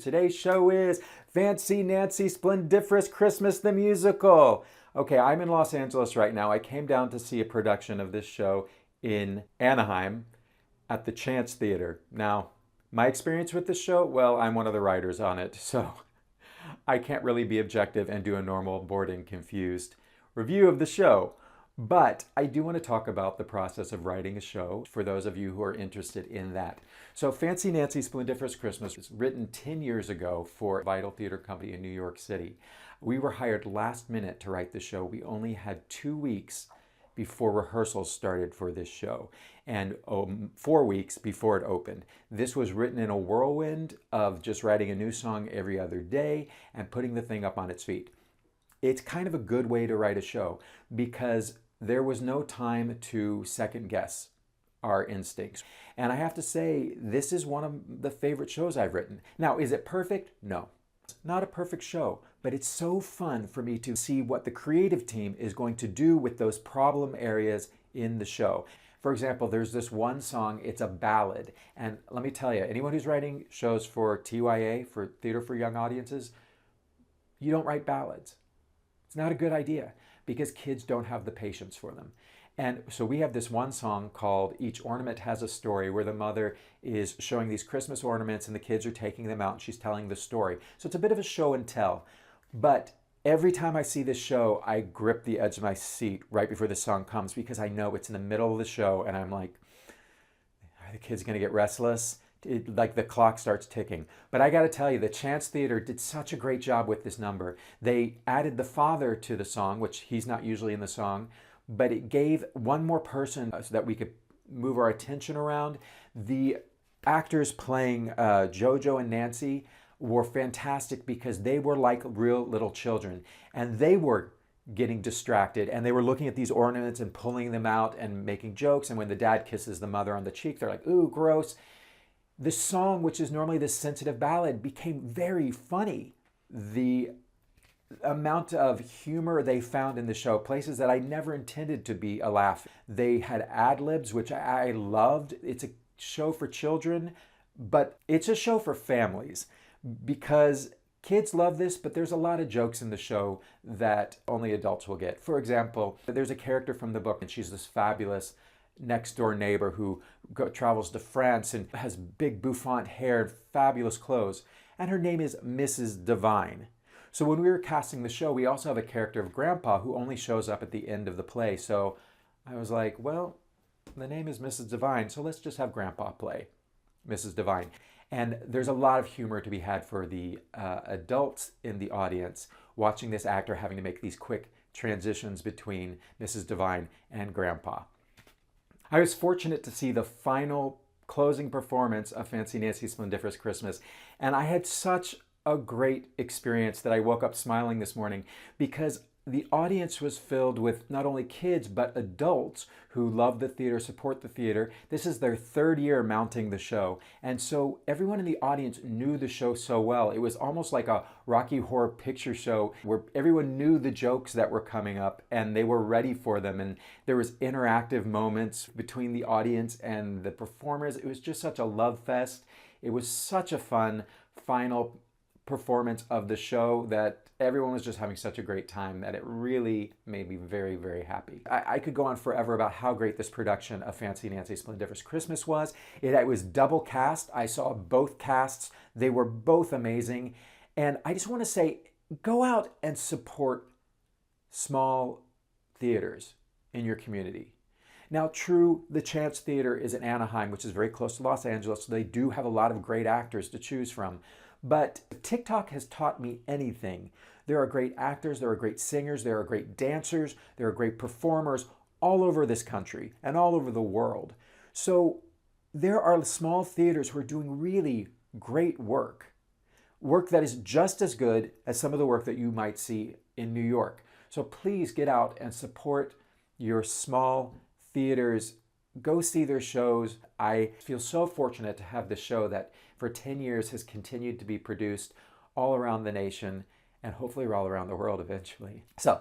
Today's show is Fancy Nancy Splendiferous Christmas the Musical. Okay, I'm in Los Angeles right now. I came down to see a production of this show in Anaheim at the Chance Theater. Now, my experience with this show, well, I'm one of the writers on it, so I can't really be objective and do a normal bored and confused review of the show. But I do want to talk about the process of writing a show for those of you who are interested in that. So Fancy Nancy Splendiferous Christmas was written 10 years ago for Vital Theater Company in New York City. We were hired last minute to write the show. We only had 2 weeks before rehearsals started for this show and 4 weeks before it opened. This was written in a whirlwind of just writing a new song every other day and putting the thing up on its feet. It's kind of a good way to write a show because there was no time to second guess our instincts. And I have to say, this is one of the favorite shows I've written. Now, is it perfect? No. It's not a perfect show, but it's so fun for me to see what the creative team is going to do with those problem areas in the show. For example, there's this one song, it's a ballad. And let me tell you, anyone who's writing shows for TYA, for Theater for Young Audiences, you don't write ballads. It's not a good idea because kids don't have the patience for them. And so we have this one song called Each Ornament Has a Story, where the mother is showing these Christmas ornaments and the kids are taking them out and she's telling the story. So it's a bit of a show and tell. But every time I see this show, I grip the edge of my seat right before the song comes because I know it's in the middle of the show and I'm like, are the kids gonna get restless? Like the clock starts ticking. But I got to tell you, the Chance Theater did such a great job with this number. They added the father to the song, which he's not usually in the song, but it gave one more person so that we could move our attention around. The actors playing Jojo and Nancy were fantastic because they were like real little children and they were getting distracted and they were looking at these ornaments and pulling them out and making jokes. And when the dad kisses the mother on the cheek, they're like, ooh, gross. The song, which is normally this sensitive ballad, became very funny. The amount of humor they found in the show, places that I never intended to be a laugh. They had ad-libs, which I loved. It's a show for children, but it's a show for families because kids love this, but there's a lot of jokes in the show that only adults will get. For example, there's a character from the book, and she's this fabulous next door neighbor who travels to France and has big bouffant hair and fabulous clothes. And her name is Mrs. Devine. So when we were casting the show, we also have a character of Grandpa who only shows up at the end of the play. So I was like, well, the name is Mrs. Devine, so let's just have Grandpa play Mrs. Devine. And there's a lot of humor to be had for the adults in the audience watching this actor having to make these quick transitions between Mrs. Devine and Grandpa. I was fortunate to see the final closing performance of Fancy Nancy Splendiferous Christmas, and I had such a great experience that I woke up smiling this morning because the audience was filled with not only kids, but adults who love the theater, support the theater. This is their 3rd year mounting the show. And so everyone in the audience knew the show so well. It was almost like a Rocky Horror Picture Show where everyone knew the jokes that were coming up and they were ready for them. And there was interactive moments between the audience and the performers. It was just such a love fest. It was such a fun final performance of the show that everyone was just having such a great time that it really made me very, very happy. I could go on forever about how great this production of Fancy Nancy Splendiferous Christmas was. It was double cast. I saw both casts. They were both amazing. And I just want to say, go out and support small theaters in your community. Now, true, the Chance Theater is in Anaheim, which is very close to Los Angeles, so they do have a lot of great actors to choose from. But TikTok has taught me anything. There are great actors, there are great singers, there are great dancers, there are great performers all over this country and all over the world. So there are small theaters who are doing really great work that is just as good as some of the work that you might see in New York. So please get out and support your small theaters. Go see their shows. I feel so fortunate to have this show that for 10 years has continued to be produced all around the nation and hopefully all around the world eventually. So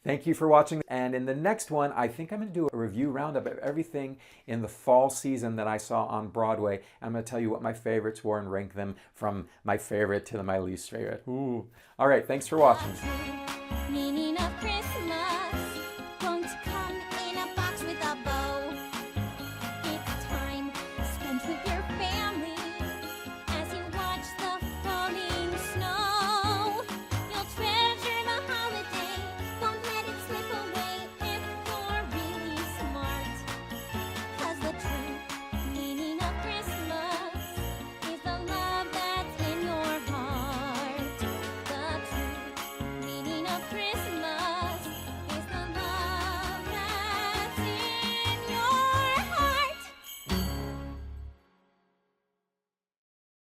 Thank you for watching. And in the next one, I think I'm going to do a review roundup of everything in the fall season that I saw on Broadway. I'm going to tell you what my favorites were and rank them from my favorite to my least favorite. Ooh. All right, thanks for watching. Meaning of Christmas.